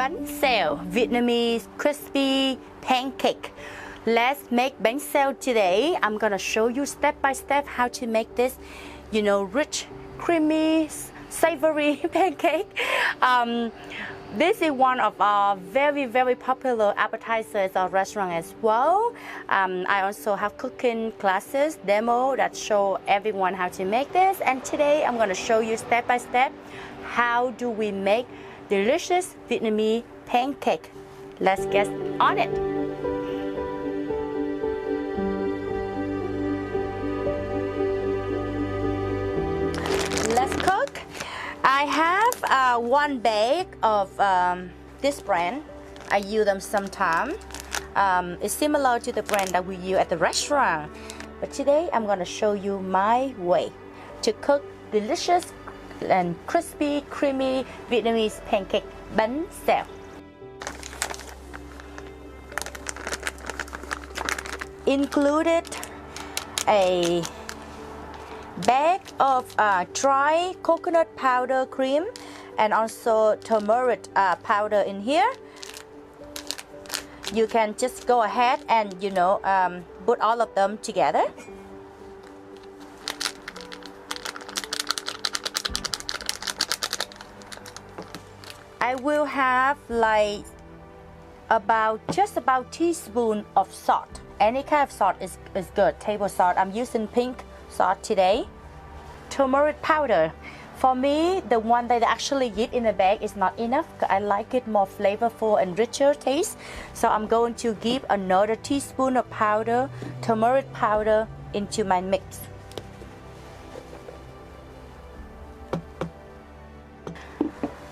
Bánh xèo, Vietnamese crispy pancake. Let's make bánh xèo today. I'm gonna show you step by step how to make this, rich, creamy, savory pancake. This is one of our very, very popular appetizers at restaurant as well. I also have cooking classes, demo that show everyone how to make this. And today I'm gonna show you step by step how do we make delicious Vietnamese pancake. Let's get on it. Let's cook. I have one bag of this brand. I use them sometime. It's similar to the brand that we use at the restaurant. But today I'm going to show you my way to cook delicious and crispy, creamy Vietnamese pancake bánh xèo. Included a bag of dry coconut powder cream and also turmeric powder in here. You can just go ahead and put all of them together. I will have like just about teaspoon of salt. Any kind of salt is good. Table salt. I'm using pink salt today. Turmeric powder. For me, the one that I actually get in the bag is not enough. I like it more flavorful and richer taste. So I'm going to give another teaspoon of powder, turmeric powder, into my mix.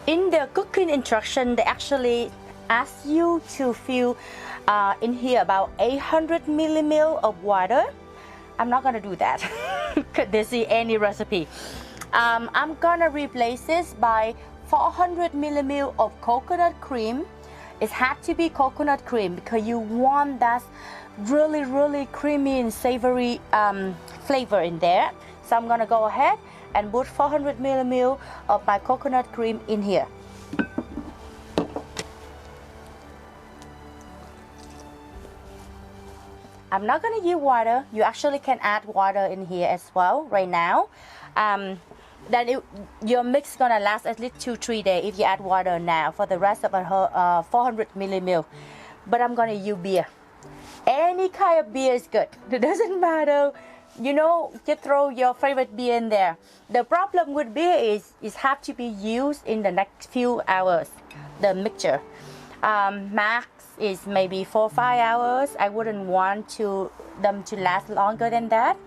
In the cooking instruction, they actually ask you to fill in here about 800 milliliters of water. I'm not gonna do that. Could they see any recipe? I'm gonna replace this by 400 milliliters of coconut cream. It has to be coconut cream because you want that really, really creamy and savory flavor in there. So I'm gonna go ahead and put 400 milliliters of my coconut cream in here. I'm not gonna use water. You actually can add water in here as well right now. Your mix is gonna last at least 2-3 days if you add water now for the rest of 400 milliliters. But I'm gonna use beer. Any kind of beer is good. It doesn't matter. You throw your favorite beer in there. The problem with beer is it have to be used in the next few hours, the mixture. Max is maybe 4 or 5 hours. I wouldn't want them to last longer than that.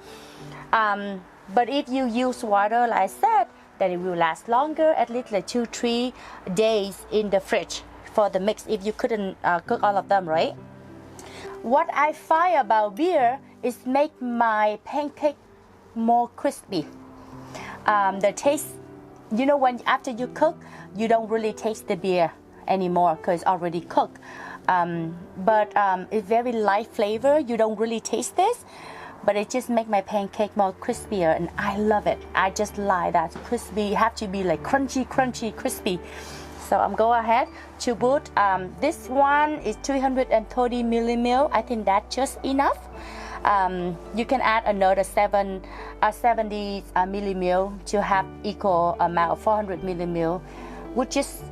But if you use water, like I said, then it will last longer, at least like 2-3 days in the fridge for the mix if you couldn't cook all of them, right? What I find about beer is make my pancake more crispy. The taste, when after you cook, you don't really taste the beer anymore because it's already cooked. But it's very light flavor. You don't really taste this, but it just make my pancake more crispier, and I love it. I just like that crispy. You have to be like crunchy, crispy. So I'm go ahead to put this one is 330 milliliters. I think that's just enough. You can add another 70 milliliters to have equal amount of 400 milliliters, which is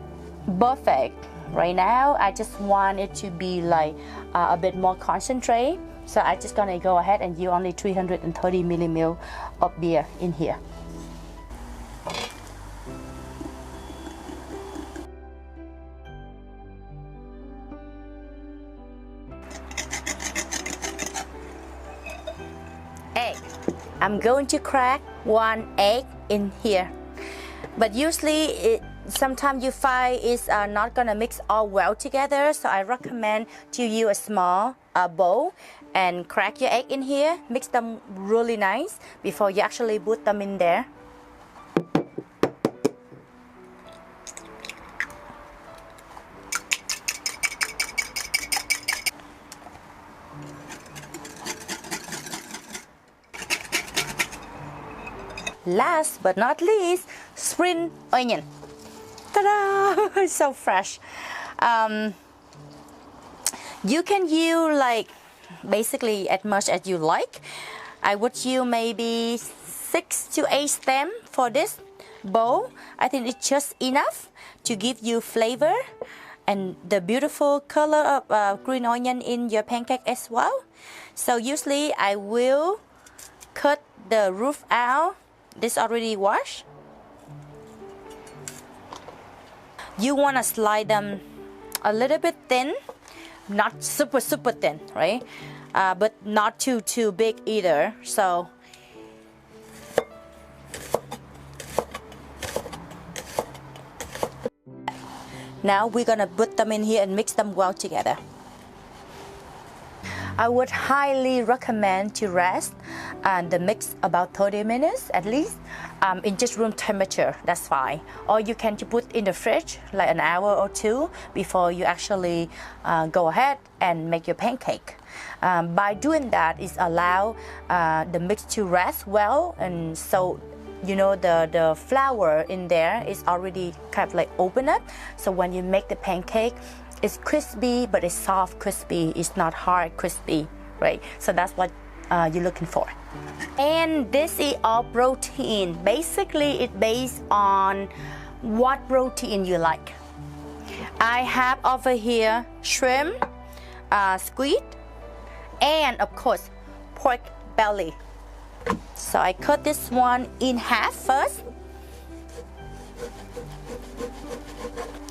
perfect. Right now, I just want it to be like a bit more concentrate. So I just gonna go ahead and use only 330 milliliters of beer in here. Egg. I'm going to crack 1 egg in here. But usually sometimes you find it's not gonna mix all well together, so I recommend to use a small bowl and crack your egg in here, mix them really nice before you actually put them in there. Last but not least, spring onion. Ta-da! It's so fresh. Um, you can use like basically as much as you like. I would use maybe 6 to 8 stems for this bowl. I think it's just enough to give you flavor and the beautiful color of green onion in your pancake as well. So usually I will cut the roof out. This already washed. You want to slide them a little bit thin, not super thin, right? But not too big either. So now we're gonna put them in here and mix them well together. I would highly recommend to rest the mix about 30 minutes at least in just room temperature. That's fine. Or you can put in the fridge like an hour or two before you actually go ahead and make your pancake. By doing that, it allows the mix to rest well, and so you know the flour in there is already kind of like open up. So when you make the pancake, it's crispy, but it's soft crispy. It's not hard crispy, right? So that's what you're looking for. And this is all protein. Basically, it's based on what protein you like. I have over here shrimp, squid, and of course pork belly. So I cut this one in half first.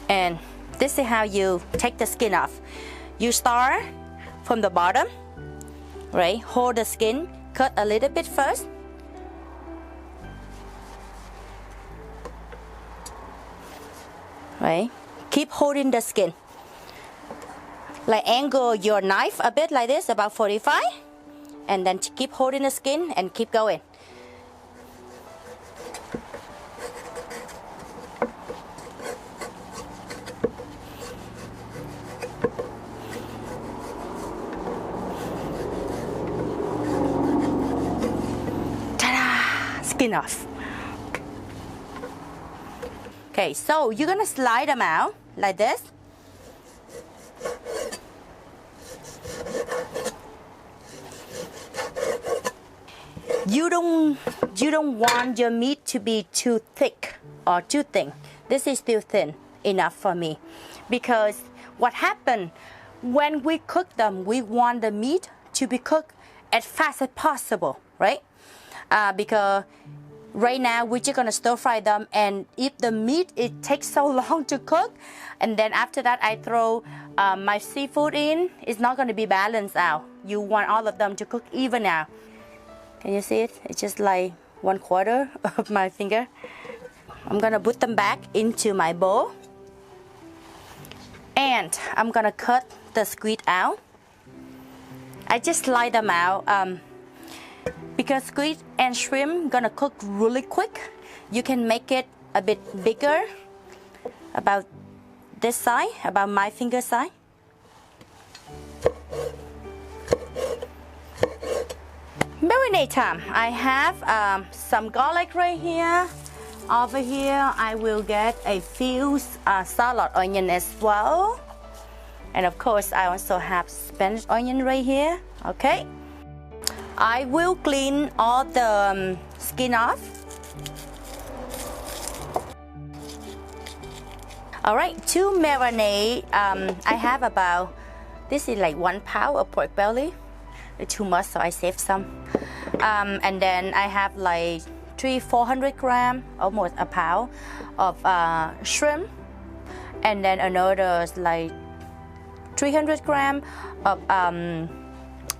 And this is how you take the skin off. You start from the bottom, right? Hold the skin, cut a little bit first. Right? Keep holding the skin. Like angle your knife a bit like this, about 45. And then keep holding the skin and keep going. Ta-da! Skin off. Okay, so you're gonna slide them out like this. You don't want your meat to be too thick or too thin. This is still thin enough for me, because what happened when we cook them, we want the meat to be cooked as fast as possible, right? Because right now we're just gonna stir fry them, and if the meat it takes so long to cook, and then after that I throw my seafood in, it's not gonna be balanced out. You want all of them to cook even out. Can you see it? It's just like 1/4 of my finger. I'm gonna put them back into my bowl. And I'm gonna cut the squid out. I just slide them out. Because squid and shrimp gonna cook really quick. You can make it a bit bigger, about this size, about my finger size. Marinade time. I have some garlic right here. Over here, I will get a few salad onion as well. And of course, I also have Spanish onion right here. Okay. I will clean all the skin off. All right, to marinate, I have about, this is like 1 pound of pork belly. It's too much, so I saved some. And then I have like 300-400 grams, almost a pound of shrimp, and then another like 300 grams of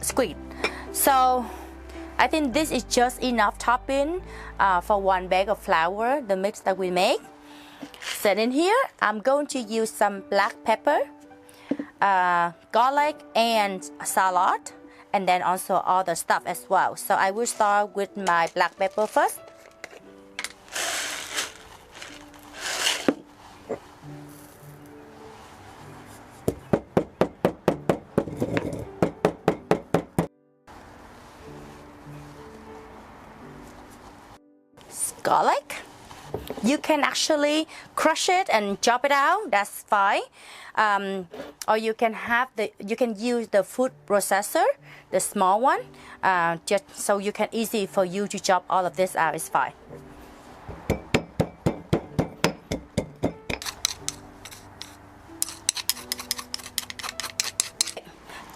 squid. So I think this is just enough topping for 1 bag of flour, the mix that we make. Set in here, I'm going to use some black pepper, garlic, and salad, and then also all the stuff as well. So I will start with my black pepper first. Garlic, You can actually crush it and chop it out. That's fine. Or you can use the food processor, the small one, just so you can easy for you to chop all of this out. It's fine.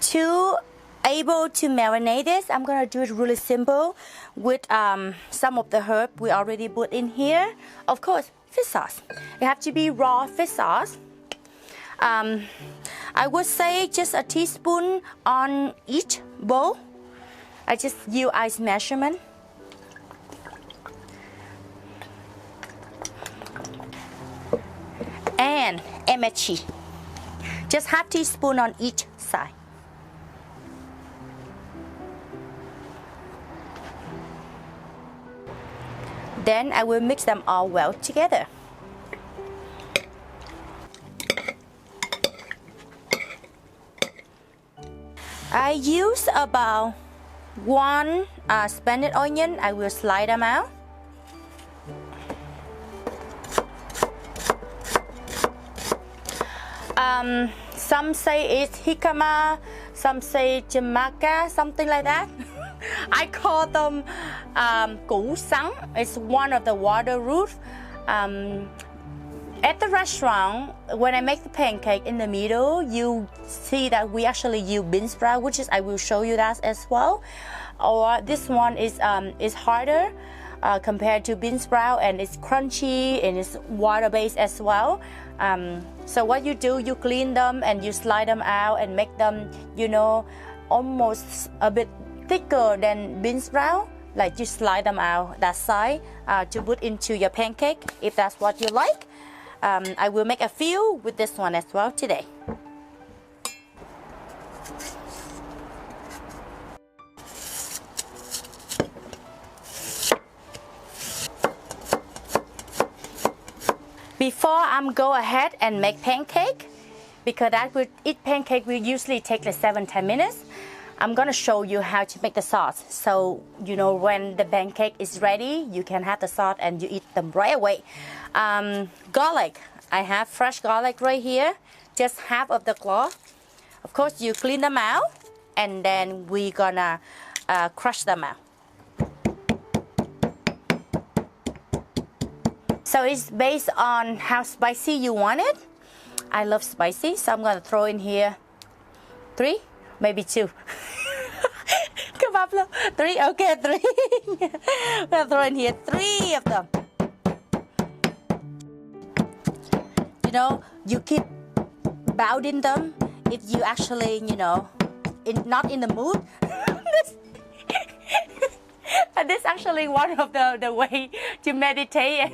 To able to marinate this, I'm gonna do it really simple with some of the herb we already put in here. Of course, fish sauce. It have to be raw fish sauce. I would say just a teaspoon on each bowl. I just use ice measurement. And MSG. Just half teaspoon on each side. Then I will mix them all well together. I use about 1 spanish onion. I will slice them out. Some say it's jicama, some say Jamaica, something like that. I call them củ sắn. It's one of the water root. At the restaurant, when I make the pancake in the middle, you see that we actually use bean sprout, which is I will show you that as well. Or this one is harder compared to bean sprout, and it's crunchy and it's water based as well. So what you do, you clean them and you slide them out and make them, you know, almost a bit thicker than bean sprout. Like you slide them out that side to put into your pancake if that's what you like. I will make a few with this one as well today. Before I'm go ahead and make pancake, because that would eat pancake will usually take like 7-10 minutes. I'm gonna show you how to make the sauce. So you know when the pancake is ready, you can have the sauce and you eat them right away. Garlic. I have fresh garlic right here, just half of the cloth. Of course, you clean them out, and then we're gonna crush them out. So it's based on how spicy you want it. I love spicy, so I'm gonna throw in here 3, maybe 2. Come up, 3, okay, 3. I'm gonna throw in here 3 of them. You know, you keep bounding them if you actually, you know, not in the mood. And this actually one of the way to meditate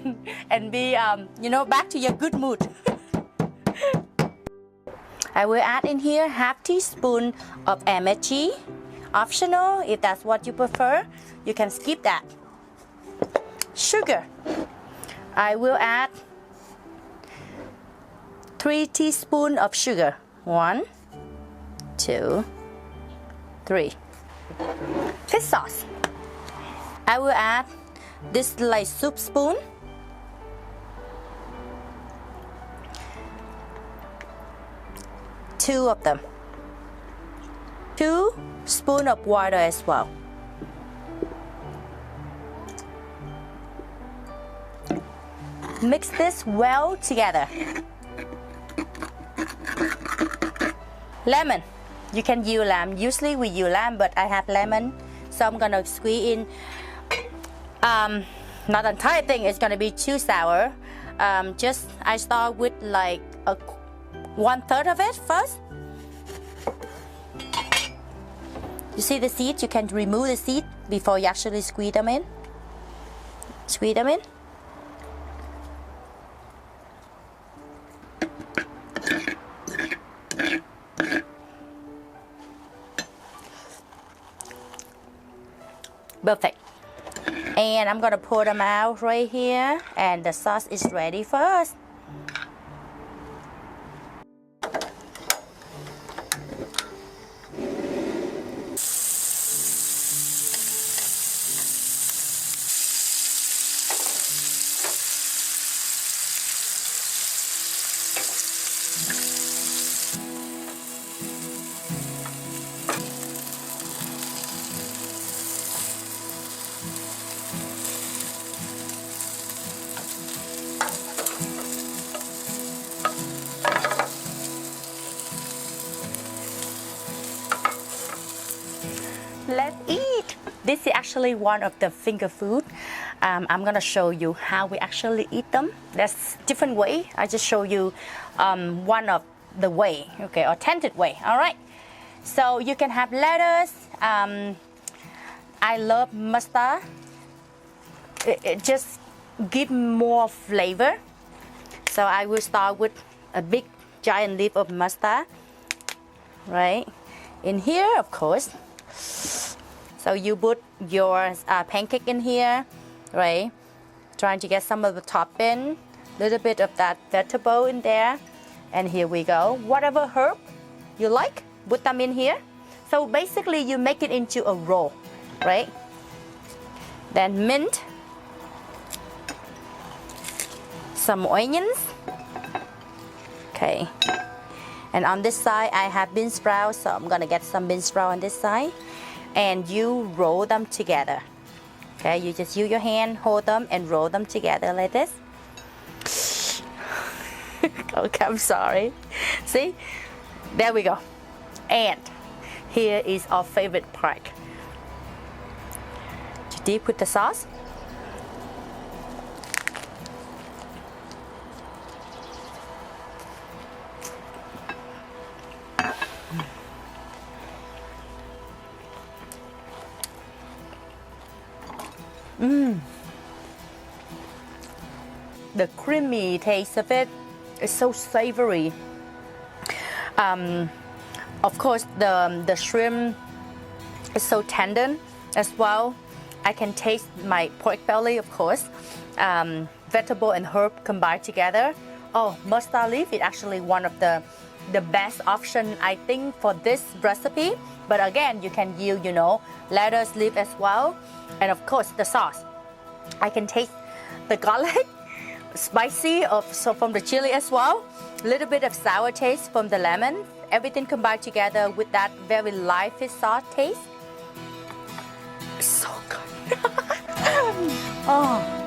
and be, you know, back to your good mood. I will add in here half teaspoon of MSG. Optional, if that's what you prefer, you can skip that. Sugar. I will add 3 teaspoons of sugar. 1, 2, 3. Fish sauce. I will add this like soup spoon. 2 of them. 2 spoons of water as well. Mix this well together. Lemon. You can use lemon. Usually we use lemon, but I have lemon, so I'm gonna squeeze in. Not the entire thing is gonna be too sour. Just I start with like 1/3 of it first. You see the seeds? You can remove the seed before you actually squeeze them in. Squeeze them in. Perfect. And I'm gonna pour them out right here, and the sauce is ready for us. actually one of the finger food. I'm gonna show you how we actually eat them. There's different way. I just show you one of the way, okay, authentic way. All right. So you can have lettuce. I love mustard. It just give more flavor. So I will start with a big giant leaf of mustard, right? In here, of course. So you put your pancake in here, right? Trying to get some of the topping, little bit of that vegetable in there. And here we go. Whatever herb you like, put them in here. So basically you make it into a roll, right? Then mint, some onions. Okay. And on this side, I have bean sprouts, so I'm gonna get some bean sprout on this side. And you roll them together. Okay, you just use your hand, hold them, and roll them together like this. Okay, I'm sorry. See? There we go. And here is our favorite part. To dip with the sauce. The creamy taste of it is so savory. Of course, the shrimp is so tender as well. I can taste my pork belly, of course. Vegetable and herb combined together. Oh, mustard leaf is actually one of the best option, I think, for this recipe. But again, you can use, lettuce leaf as well. And of course, the sauce. I can taste the garlic, spicy from the chili as well. A little bit of sour taste from the lemon. Everything combined together with that very light fish sauce taste. So good. Oh.